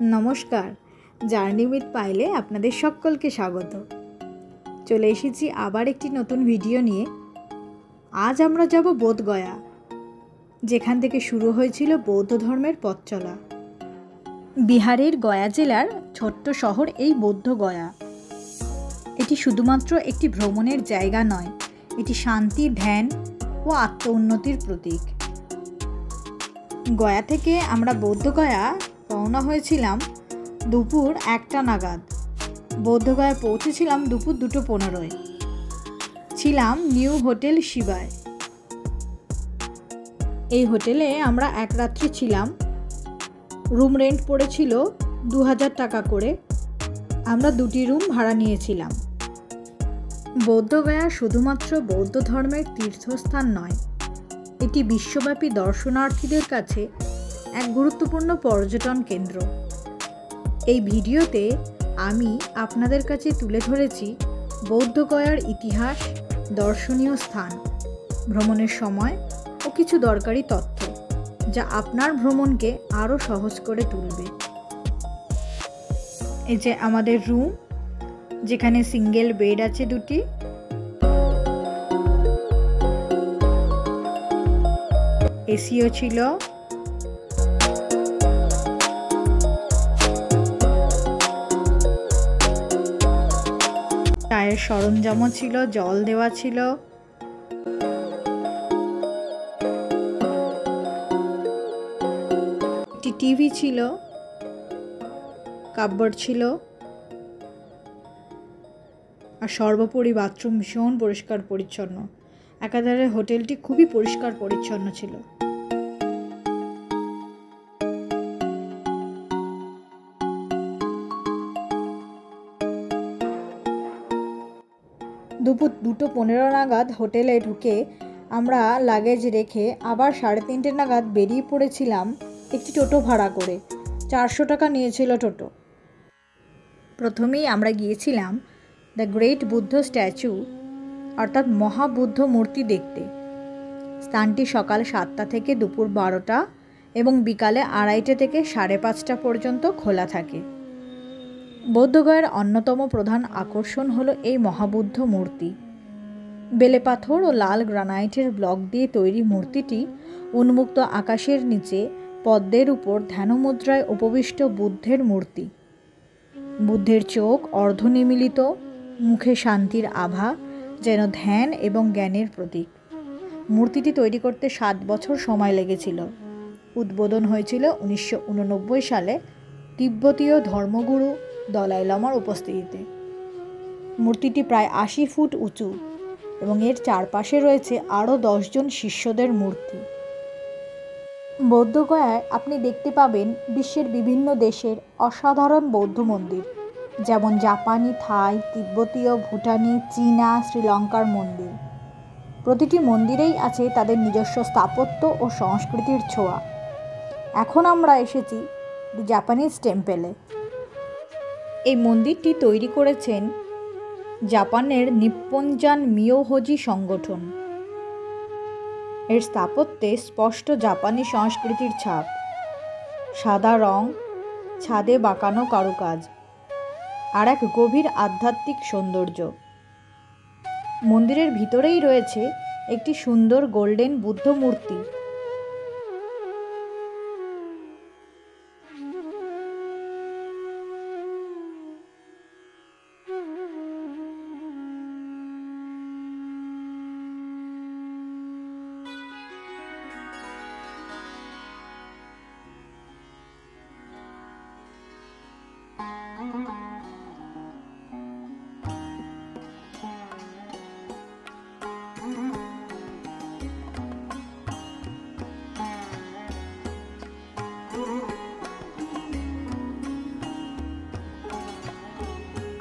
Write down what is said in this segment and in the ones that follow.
নমস্কার, journey with পাইলে আপনাদের সকলকে স্বাগত। চলে এসেছি আবার একটি নতুন ভিডিও নিয়ে। আজ আমরা যাব বোধগয়া, যেখান থেকে শুরু হয়েছিল বৌদ্ধ ধর্মের পথ চলা। বিহারের গয়া জেলার ছোট্ট শহর এই বোধগয়া। এটি শুধুমাত্র একটি ভ্রমণের জায়গা নয়, এটি শান্তি, ধ্যান ও আত্ম উন্নতির প্রতীক। গয়া থেকে আমরা বোধগয়া রওনা হয়েছিলাম দুপুর 1টা নাগাদ। বোধগয়ায় পৌঁছেছিলাম দুপুর 2:15। ছিলাম নিউ হোটেল শিবায়। এই হোটেলে আমরা এক রাত্রি ছিলাম। রুম রেন্ট পড়েছিল 2000 টাকা করে। আমরা 2টি রুম ভাড়া নিয়েছিলাম। বোধগয়া শুধুমাত্র বৌদ্ধ ধর্মের তীর্থস্থান নয়, এটি বিশ্বব্যাপী দর্শনার্থীদের কাছে এক গুরুত্বপূর্ণ পর্যটন কেন্দ্র। এই ভিডিওতে আমি আপনাদের কাছে তুলে ধরেছি বোধগয়ার ইতিহাস, দর্শনীয় স্থান, ভ্রমণের সময় ও কিছু দরকারি তথ্য, যা আপনার ভ্রমণকে আরও সহজ করে তুলবে। এই যে আমাদের রুম, যেখানে সিঙ্গেল বেড আছে 2টি। এসিও ছিল। চায়ের সরঞ্জামও ছিল, জল দেওয়া ছিল। একটি টিভি ছিল, কাপবোর্ড ছিল, আর সর্বোপরি বাথরুম ভীষণ পরিষ্কার পরিচ্ছন্ন। একাধারে হোটেলটি খুবই পরিষ্কার পরিচ্ছন্ন ছিল। দুপুর 2:15 নাগাদ হোটেলে ঢুকে আমরা লাগেজ রেখে আবার 3:30 নাগাদ বেরিয়ে পড়েছিলাম একটি টোটো ভাড়া করে। 400 টাকা নিয়েছিল টোটো। প্রথমেই আমরা গিয়েছিলাম দ্য গ্রেট বুদ্ধ স্ট্যাচু, অর্থাৎ মহাবুদ্ধ মূর্তি দেখতে। স্থানটি সকাল 7টা থেকে দুপুর 12টা এবং বিকালে 2:30 থেকে 5:30 পর্যন্ত খোলা থাকে। বোধগয়ার অন্যতম প্রধান আকর্ষণ হলো এই মহাবুদ্ধ মূর্তি। বেলে পাথর ও লাল গ্রানাইটের ব্লক দিয়ে তৈরি মূর্তিটি উন্মুক্ত আকাশের নিচে পদ্মের উপর ধ্যানমুদ্রায় উপবিষ্ট বুদ্ধের মূর্তি। বুদ্ধের চোখ অর্ধনিমীলিত, মুখে শান্তির আভা, যেন ধ্যান এবং জ্ঞানের প্রতীক। মূর্তিটি তৈরি করতে 7 বছর সময় লেগেছিল। উদ্বোধন হয়েছিল 1989 সালে তিব্বতীয় ধর্মগুরু দলাই লামার উপস্থিতিতে। মূর্তিটি প্রায় 80 ফুট উঁচু এবং এর চারপাশে রয়েছে আরও 10 জন শিষ্যদের মূর্তি। বোধগয়ায় আপনি দেখতে পাবেন বিশ্বের বিভিন্ন দেশের অসাধারণ বৌদ্ধ মন্দির, যেমন জাপানি, থাই, তিব্বতীয়, ভুটানি, চীনা, শ্রীলঙ্কার মন্দির। প্রতিটি মন্দিরেই আছে তাদের নিজস্ব স্থাপত্য ও সংস্কৃতির ছোঁয়া। এখন আমরা এসেছি দি জাপানিজ টেম্পেলে। এই মন্দিরটি তৈরি করেছেন জাপানের নিপ্পনজান মিয়োহোজি সংগঠন। এর স্থাপত্যে স্পষ্ট জাপানি সংস্কৃতির ছাপ। সাদা রং, ছাদে বাঁকানো কারুকাজ, আর এক গভীর আধ্যাত্মিক সৌন্দর্য। মন্দিরের ভিতরেই রয়েছে একটি সুন্দর গোল্ডেন বুদ্ধ মূর্তি।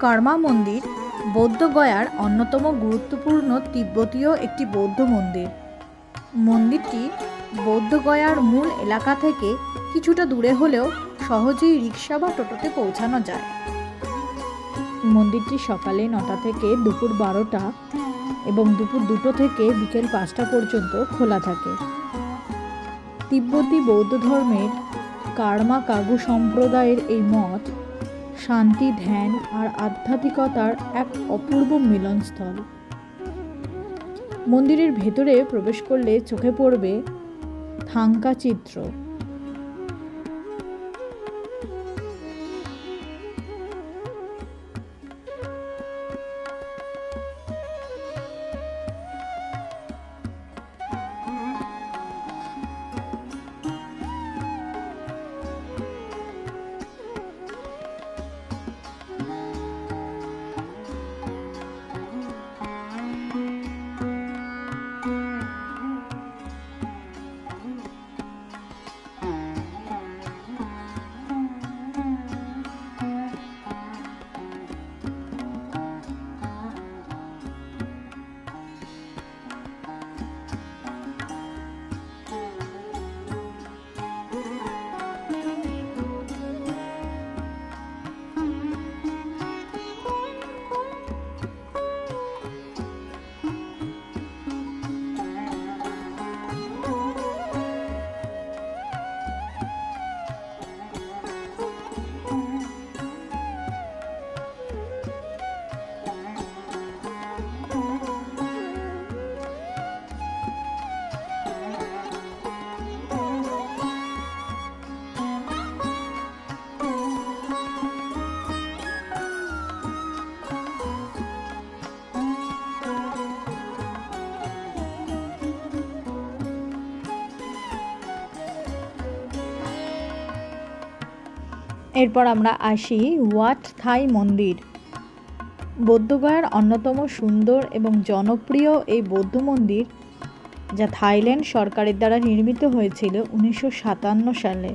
কার্মা মন্দির বোধগয়ার অন্যতম গুরুত্বপূর্ণ তিব্বতীয় একটি বৌদ্ধ মন্দির। মন্দিরটি বোধগয়ার মূল এলাকা থেকে কিছুটা দূরে হলেও সহজেই রিক্সা বা টোটোতে পৌঁছানো যায়। মন্দিরটি সকালে 9টা থেকে দুপুর 12টা এবং দুপুর 2টো থেকে বিকেল 5টা পর্যন্ত খোলা থাকে। তিব্বতী বৌদ্ধ ধর্মের কার্মা কাগু সম্প্রদায়ের এই মঠ শান্তি, ধ্যান আর আধ্যাত্মিকতার এক অপূর্ব মিলনস্থল। মন্দিরের ভেতরে প্রবেশ করলে চোখে পড়বে থাঙ্কা চিত্র। এরপর আমরা আসি ওয়াট থাই মন্দির। বৌদ্ধগয়ার অন্যতম সুন্দর এবং জনপ্রিয় এই বৌদ্ধ মন্দির, যা থাইল্যান্ড সরকারের দ্বারা নির্মিত হয়েছিল 1957 সালে।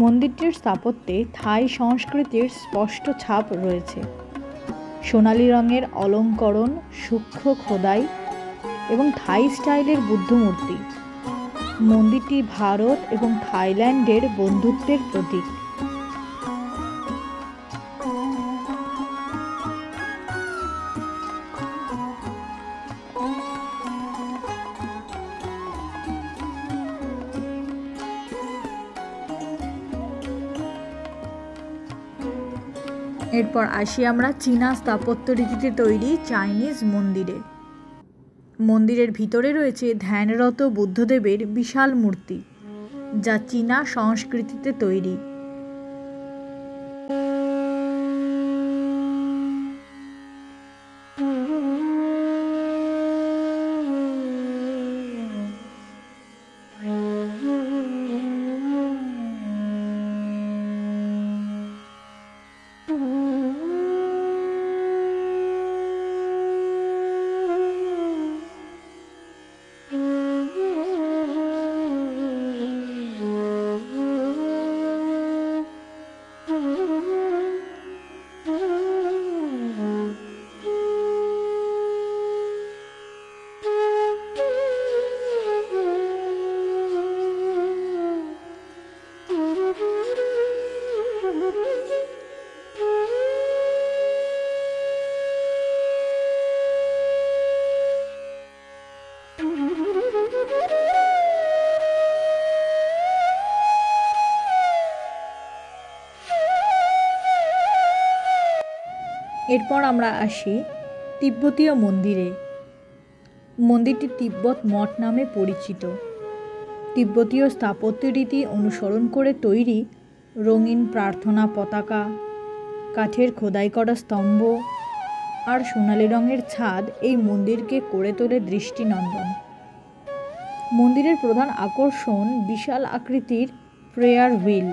মন্দিরটির স্থাপত্যে থাই সংস্কৃতির স্পষ্ট ছাপ রয়েছে। সোনালী রঙের অলঙ্করণ, সূক্ষ্ম খোদাই এবং থাই স্টাইলের বুদ্ধ মূর্তি। মন্দিরটি ভারত এবং থাইল্যান্ডের বন্ধুত্বের প্রতীক। এরপর আসি আমরা চীনা স্থাপত্য রীতিতে তৈরি চাইনিজ মন্দিরে। মন্দিরের ভিতরে রয়েছে ধ্যানরত বুদ্ধদেবের বিশাল মূর্তি, যা চীনা সংস্কৃতিতে তৈরি। এরপর আমরা আসি তিব্বতীয় মন্দিরে। মন্দিরটি তিব্বত মঠ নামে পরিচিত। তিব্বতীয় স্থাপত্য রীতি অনুসরণ করে তৈরি রঙিন প্রার্থনা পতাকা, কাঠের খোদাই করা স্তম্ভ আর সোনালী রঙের ছাদ এই মন্দিরকে করে তোলে দৃষ্টিনন্দন। মন্দিরের প্রধান আকর্ষণ বিশাল আকৃতির প্রেয়ার হুইল।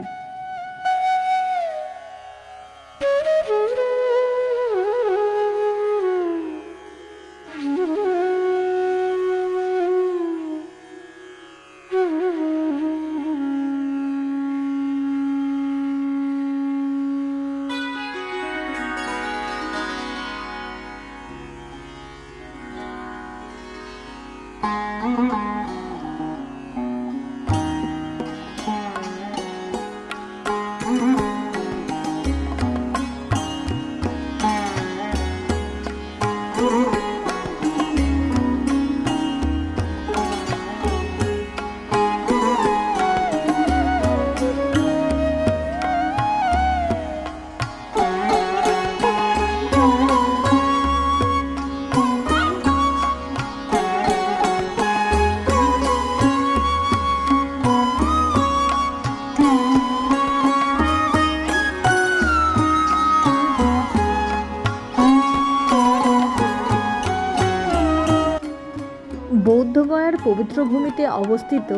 পবিত্র ভূমিতে অবস্থিত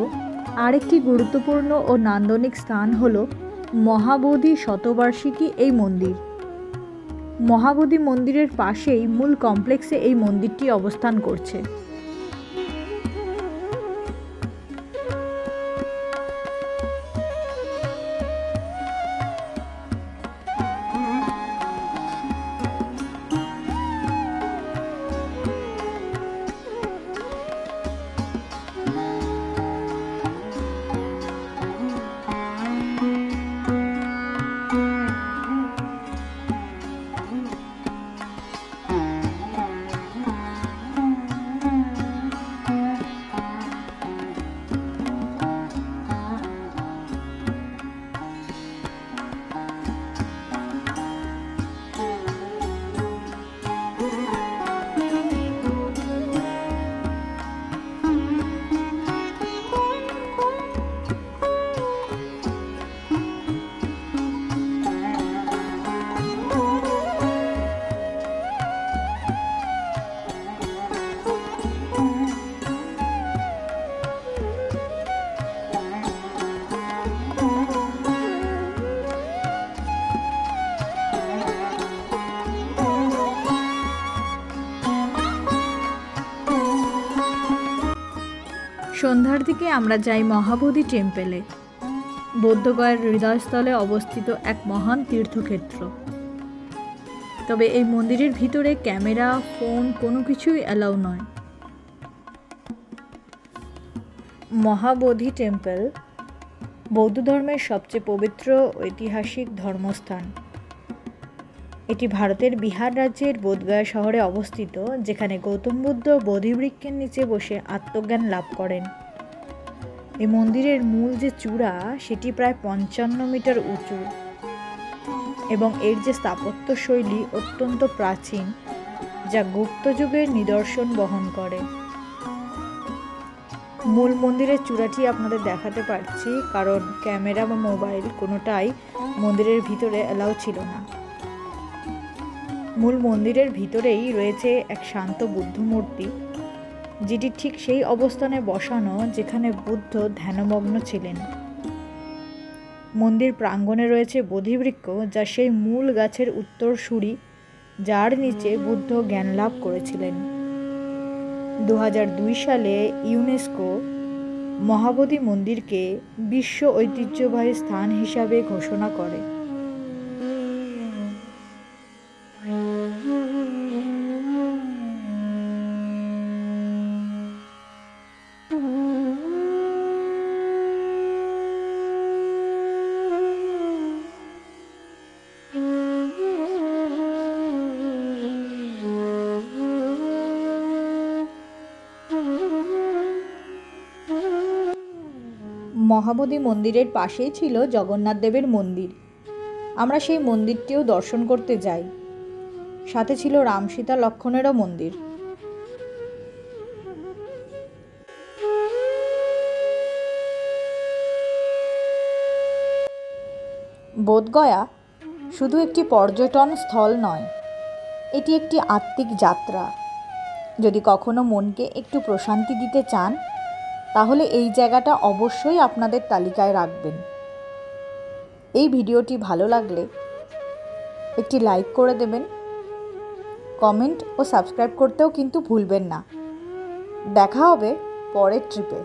আরেকটি গুরুত্বপূর্ণ ও নান্দনিক স্থান হল মহাবোধি শতবার্ষিকী এই মন্দির। মহাবোধি মন্দিরের পাশেই মূল কমপ্লেক্সে এই মন্দিরটি অবস্থান করছে। সন্ধ্যার দিকে আমরা যাই মহাবোধি টেম্পেলে, বৌদ্ধগয়ার হৃদয়স্থলে অবস্থিত এক মহান তীর্থক্ষেত্র। তবে এই মন্দিরের ভিতরে ক্যামেরা, ফোন কোনো কিছুই অ্যালাউ নয়। মহাবোধি টেম্পল বৌদ্ধ ধর্মের সবচেয়ে পবিত্র ঐতিহাসিক ধর্মস্থান। এটি ভারতের বিহার রাজ্যের বোধগয়া শহরে অবস্থিত, যেখানে গৌতম বুদ্ধ বোধিবৃক্ষের নিচে বসে আত্মজ্ঞান লাভ করেন। এই মন্দিরের মূল যে চূড়া সেটি প্রায় 55 মিটার উঁচু এবং এর যে স্থাপত্য শৈলী অত্যন্ত প্রাচীন, যা গুপ্ত যুগের নিদর্শন বহন করে। মূল মন্দিরের চূড়াটি আপনাদের দেখাতে পারছি, কারণ ক্যামেরা বা মোবাইল কোনোটাই মন্দিরের ভিতরে অ্যালাউ ছিল না। মূল মন্দিরের ভিতরেই রয়েছে এক শান্ত বুদ্ধ মূর্তি, যেটি ঠিক সেই অবস্থানে বসানো যেখানে বুদ্ধ ধ্যানমগ্ন ছিলেন। মন্দির প্রাঙ্গণে রয়েছে বোধিবৃক্ষ, যা সেই মূল গাছের উত্তরসূরি যার নিচে বুদ্ধ জ্ঞান লাভ করেছিলেন। 2002 সালে ইউনেস্কো মহাবোধি মন্দিরকে বিশ্ব ঐতিহ্যবাহী স্থান হিসাবে ঘোষণা করে। মহাবোধি মন্দিরের পাশেই ছিল জগন্নাথ দেবের মন্দির। আমরা সেই মন্দিরটিও দর্শন করতে যাই। সাথে ছিল রাম, সীতা, লক্ষ্মণেরও মন্দির। বোধগয়া শুধু একটি পর্যটন স্থল নয়, এটি একটি আত্মিক যাত্রা। যদি কখনো মনকে একটু প্রশান্তি দিতে চান, তাহলে এই জায়গাটা অবশ্যই আপনাদের তালিকায় রাখবেন। এই ভিডিওটি ভালো লাগলে একটি লাইক করে দেবেন, কমেন্ট ও সাবস্ক্রাইব করতেও কিন্তু ভুলবেন না। দেখা হবে পরের ট্রিপে।